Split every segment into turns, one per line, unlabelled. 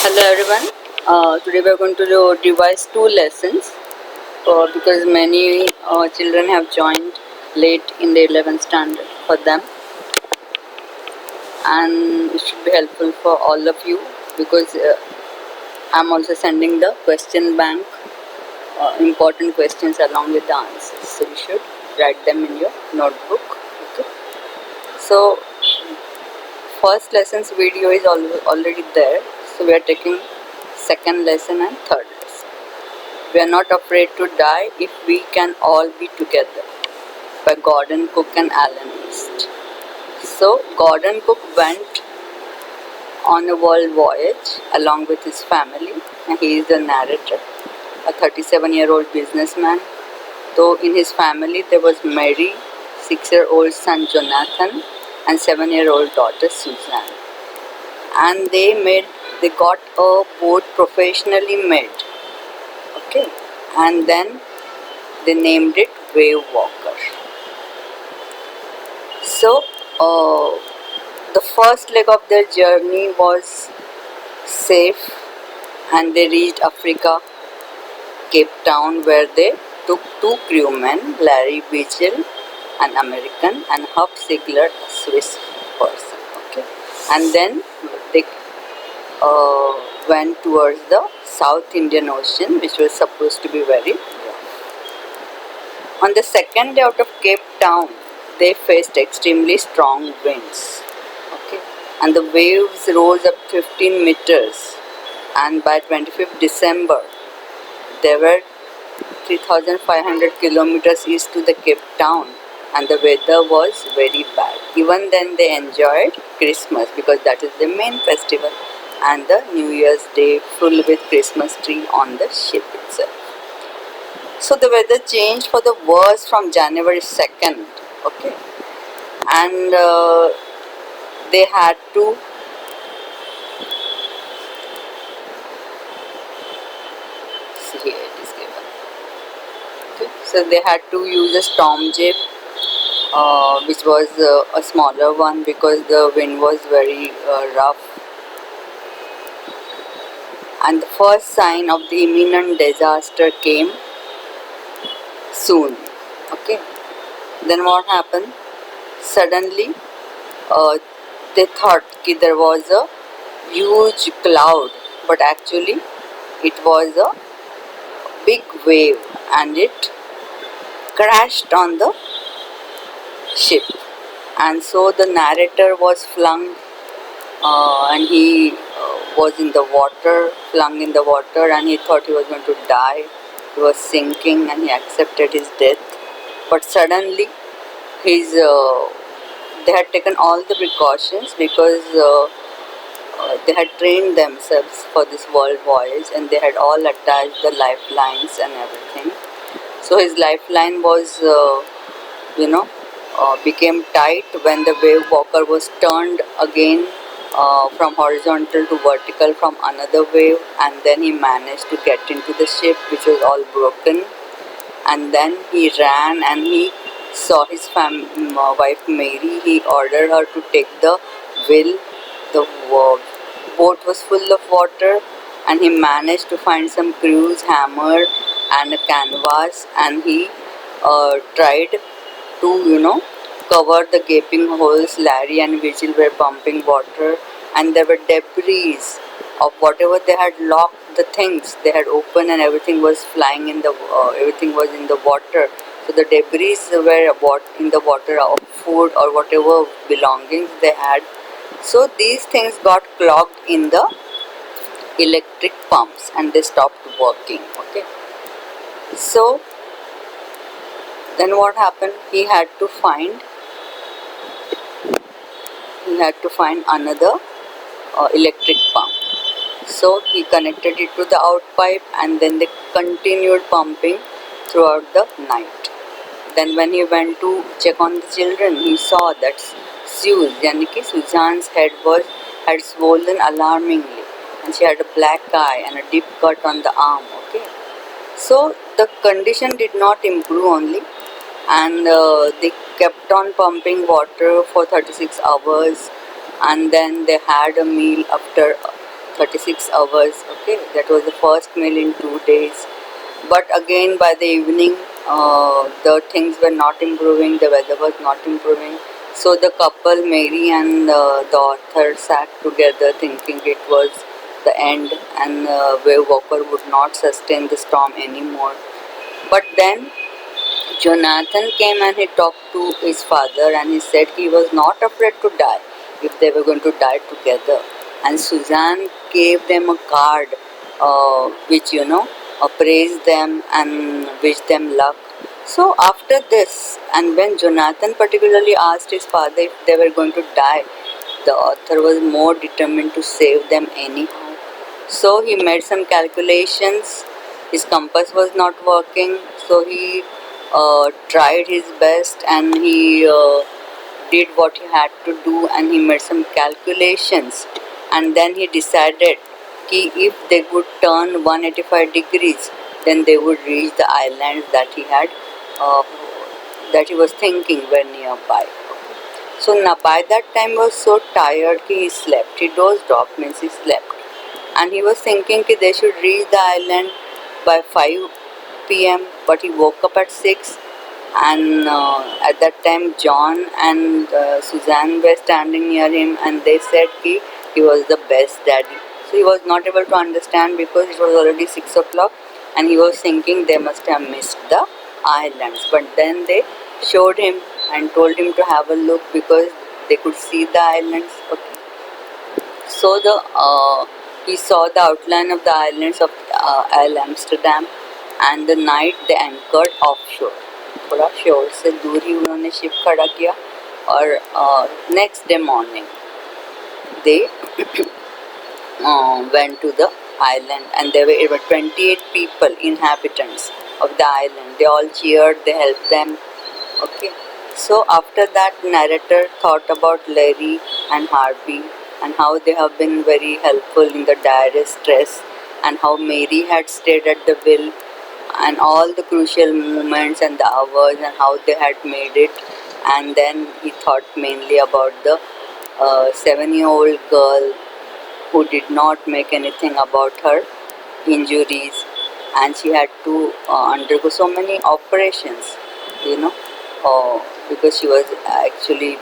Hello everyone. Today we are going to revise two lessons because many children have joined late in the 11th standard for them, and it should be helpful for all of you because I'm also sending the question bank, important questions along with the answers. So you should write them in your notebook. Okay. So first lesson's video is already there. So we are taking second lesson and third lesson. We are not afraid to die if we can all be together by Gordon Cook and Alan East. So Gordon Cook went on a world voyage along with his family, and he is the narrator, a 37-year-old businessman. Though in his family there was Mary, 6-year-old son Jonathan, and 7-year-old daughter Suzanne. And they got a boat professionally made. Okay, and then they named it Wave Walker. So, the first leg of their journey was safe, and they reached Africa, Cape Town, where they took two crewmen, Larry Vigil, an American, and Huff Ziegler, a Swiss person. Okay, and then they went towards the South Indian Ocean, which was supposed to be very rough. On the second day out of Cape Town, they faced extremely strong winds. Okay, and the waves rose up 15 meters, and by 25th December, they were 3,500 kilometers east to the Cape Town, and the weather was very bad. Even then, they enjoyed Christmas because that is the main festival, and the New Year's Day full with Christmas tree on the ship itself. So the weather changed for the worse from January 2nd. Okay, and they had to see here it is given. Okay, so they had to use a storm jib, which was a smaller one because the wind was very rough. And the first sign of the imminent disaster came soon. Okay, then what happened? Suddenly, they thought that there was a huge cloud, but actually it was a big wave, and it crashed on the ship. And so the narrator was flung, and he was in the water, flung in the water, and he thought he was going to die. He was sinking, and he accepted his death. But suddenly, they had taken all the precautions because they had trained themselves for this world voyage, and they had all attached the lifelines and everything. So his lifeline was, became tight when the wave walker was turned again from horizontal to vertical from another wave, and then he managed to get into the ship, which was all broken. And then he ran, and he saw his wife Mary. He ordered her to take the wheel. The boat was full of water, and he managed to find some crews, hammer, and a canvas, and he tried to cover the gaping holes. Larry and Vigil were pumping water, and there were debris of whatever they had locked, the things they had opened, and everything was flying in the everything was in the water. So the debris were in the water of food or whatever belongings they had. So these things got clogged in the electric pumps, and they stopped working. Okay, so then what happened? He had to find another electric pump. So he connected it to the outpipe, and then they continued pumping throughout the night. Then when he went to check on the children, he saw that Suzanne's head had swollen alarmingly, and she had a black eye and a deep cut on the arm. Okay, so the condition did not improve only, and they kept on pumping water for 36 hours, and then they had a meal after 36 hours. Okay, that was the first meal in 2 days. But again, by the evening, the things were not improving, the weather was not improving. So the couple, Mary and the author, sat together thinking it was the end, and Wave Walker would not sustain the storm anymore. But then Jonathan came and he talked to his father, and he said he was not afraid to die if they were going to die together. And Suzanne gave them a card which, praised them and wished them luck. So after this, and when Jonathan particularly asked his father if they were going to die, the author was more determined to save them anyhow. So he made some calculations. His compass was not working, so he tried his best, and he did what he had to do, and he made some calculations, and then he decided कि if they would turn 185 degrees, then they would reach the islands uh, that he was thinking were nearby. So now by that time he was so tired कि he slept. He dozed off, means he slept. And he was thinking that they should reach the island by 5 p.m. But he woke up at 6, and at that time John and Suzanne were standing near him, and they said he was the best daddy. So he was not able to understand because it was already 6 o'clock, and he was thinking they must have missed the islands. But then they showed him and told him to have a look because they could see the islands. Okay. So he saw the outline of the islands of Isle Amsterdam, and the night they anchored offshore. थोड़ा shore से दूर ही उन्होंने ship खड़ा किया, और next day morning they went to the island, and there were 28 people, inhabitants of the island. They all cheered, they helped them. Okay. So after that, narrator thought about Larry and Harvey, and how they have been very helpful in the direst stress, and how Mary had stayed at the wheel, and all the crucial moments and the hours, and how they had made it. And then he thought mainly about the 7-year-old girl who did not make anything about her injuries, and she had to undergo so many operations, you know, because she was actually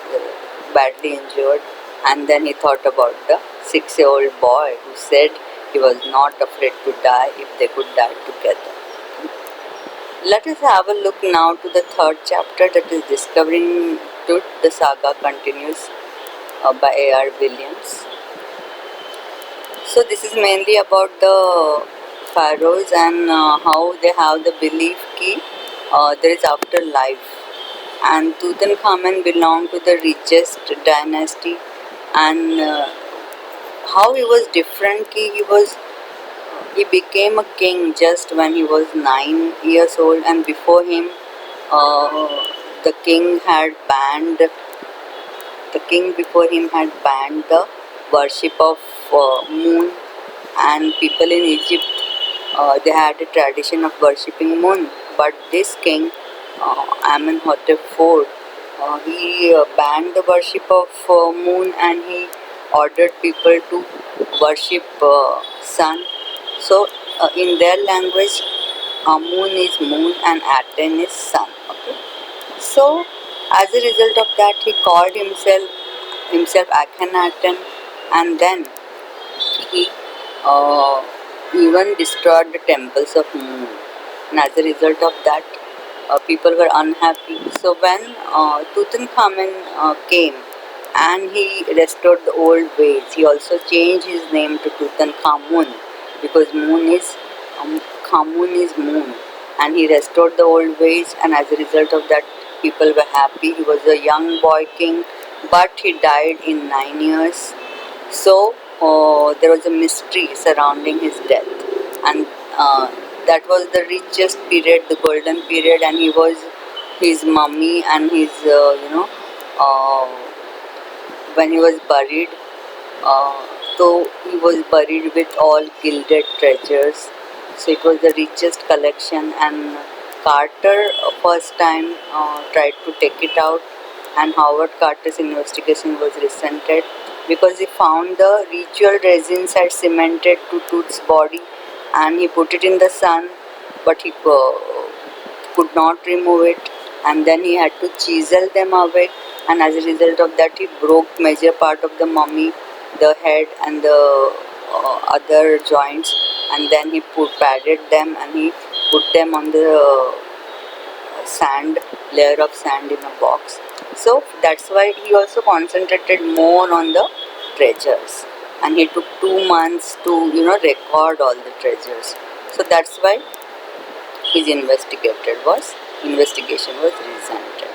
badly injured. And then he thought about the 6-year-old boy who said he was not afraid to die if they could die together. Let us have a look now to the third chapter, that is Discovering Truth. The saga continues by A.R. Williams. So this is mainly about the pharaohs, and how they have the belief that there is afterlife. And Tutankhamun belonged to the richest dynasty, and how he was different. He became a king just when he was 9 years old, and before him, the king had banned. The king before him had banned the worship of moon, and people in Egypt, they had a tradition of worshipping moon. But this king, Amenhotep IV, he banned the worship of moon, and he ordered people to worship sun. So in their language, moon is moon and Aten is sun. Okay. So as a result of that, he called himself Akhenaten, and then he even destroyed the temples of moon. And as a result of that, people were unhappy. So when Tutankhamun came and he restored the old ways, he also changed his name to Tutankhamun, because Khamun is moon, and he restored the old ways, and as a result of that, people were happy. He was a young boy king, but he died in 9 years. So there was a mystery surrounding his death, and that was the richest period, the golden period, and he was his mummy and his uh, when he was buried. So he was buried with all gilded treasures. So it was the richest collection, and Carter first time tried to take it out, and Howard Carter's investigation was resented because he found the ritual resins had cemented to Tooth's body, and he put it in the sun, but he could not remove it, and then he had to chisel them away, and as a result of that he broke major part of the mummy, the head and the other joints, and then he padded them and he put them on the sand, layer of sand in a box. So that's why he also concentrated more on the treasures, and he took 2 months to record all the treasures. So that's why his investigation was resented.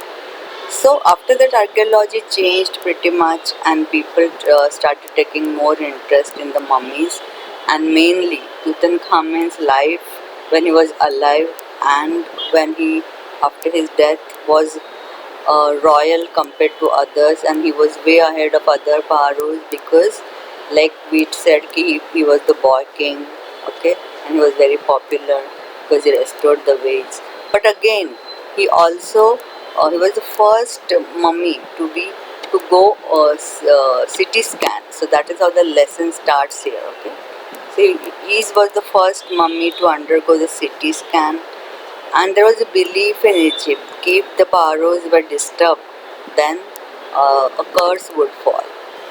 So after that, archaeology changed pretty much, and people started taking more interest in the mummies, and mainly Tutankhamun's life when he was alive and when he, after his death, was royal compared to others, and he was way ahead of other pharaohs because, like we said, he was the boy king, okay, and he was very popular because he restored the ways. But again, he also he was the first mummy to go CT scan. So that is how the lesson starts here. Okay, so he was the first mummy to undergo the CT scan, and there was a belief in Egypt: if the pharaohs were disturbed, then a curse would fall.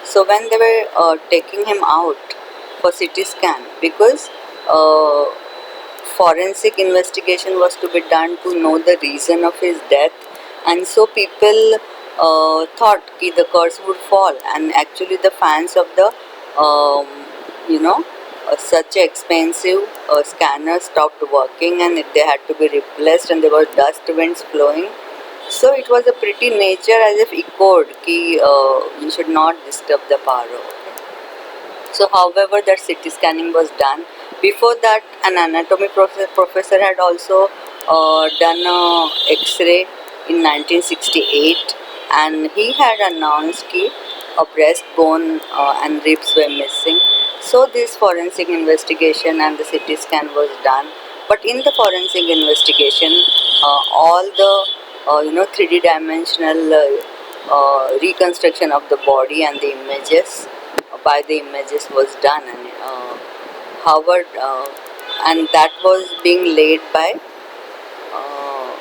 So when they were taking him out for CT scan, because forensic investigation was to be done to know the reason of his death, and so people thought that the curse would fall, and actually the fans of the um, you know such expensive scanners stopped working, and they had to be replaced, and there were dust winds flowing. So it was a pretty nature as if echoed ki you should not disturb the pharaoh. So, however, that CT scanning was done. Before that, an anatomy professor had also done a X-ray in 1968, and he had announced that a breastbone and ribs were missing. So, this forensic investigation and the CT scan was done. But in the forensic investigation, all the 3D dimensional reconstruction of the body and the images by the images was done, and Howard and that was being laid by uh,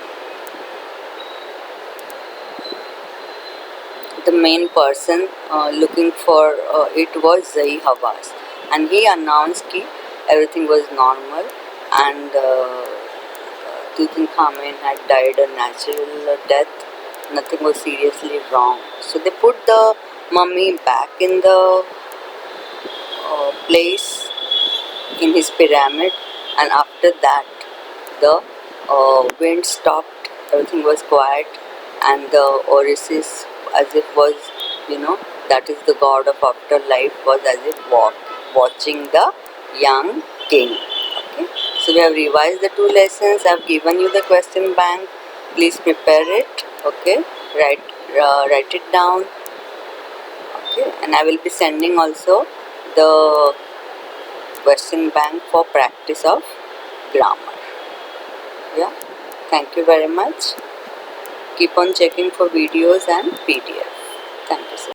the main person looking for it was Zahi Hawass, and he announced that everything was normal, and Tutankhamun had died a natural death. Nothing was seriously wrong. So they put the mummy back in the place in his pyramid, and after that the wind stopped, everything was quiet, and the Orisis, as if was, that is the god of afterlife, was as if watching the young king. Okay, so we have revised the 2 lessons. I have given you the question bank. Please prepare it. Okay, write it down. Okay, and I will be sending also the question bank for practice of grammar. Yeah, thank you very much. Keep on checking for videos and PDF. Thank you so much.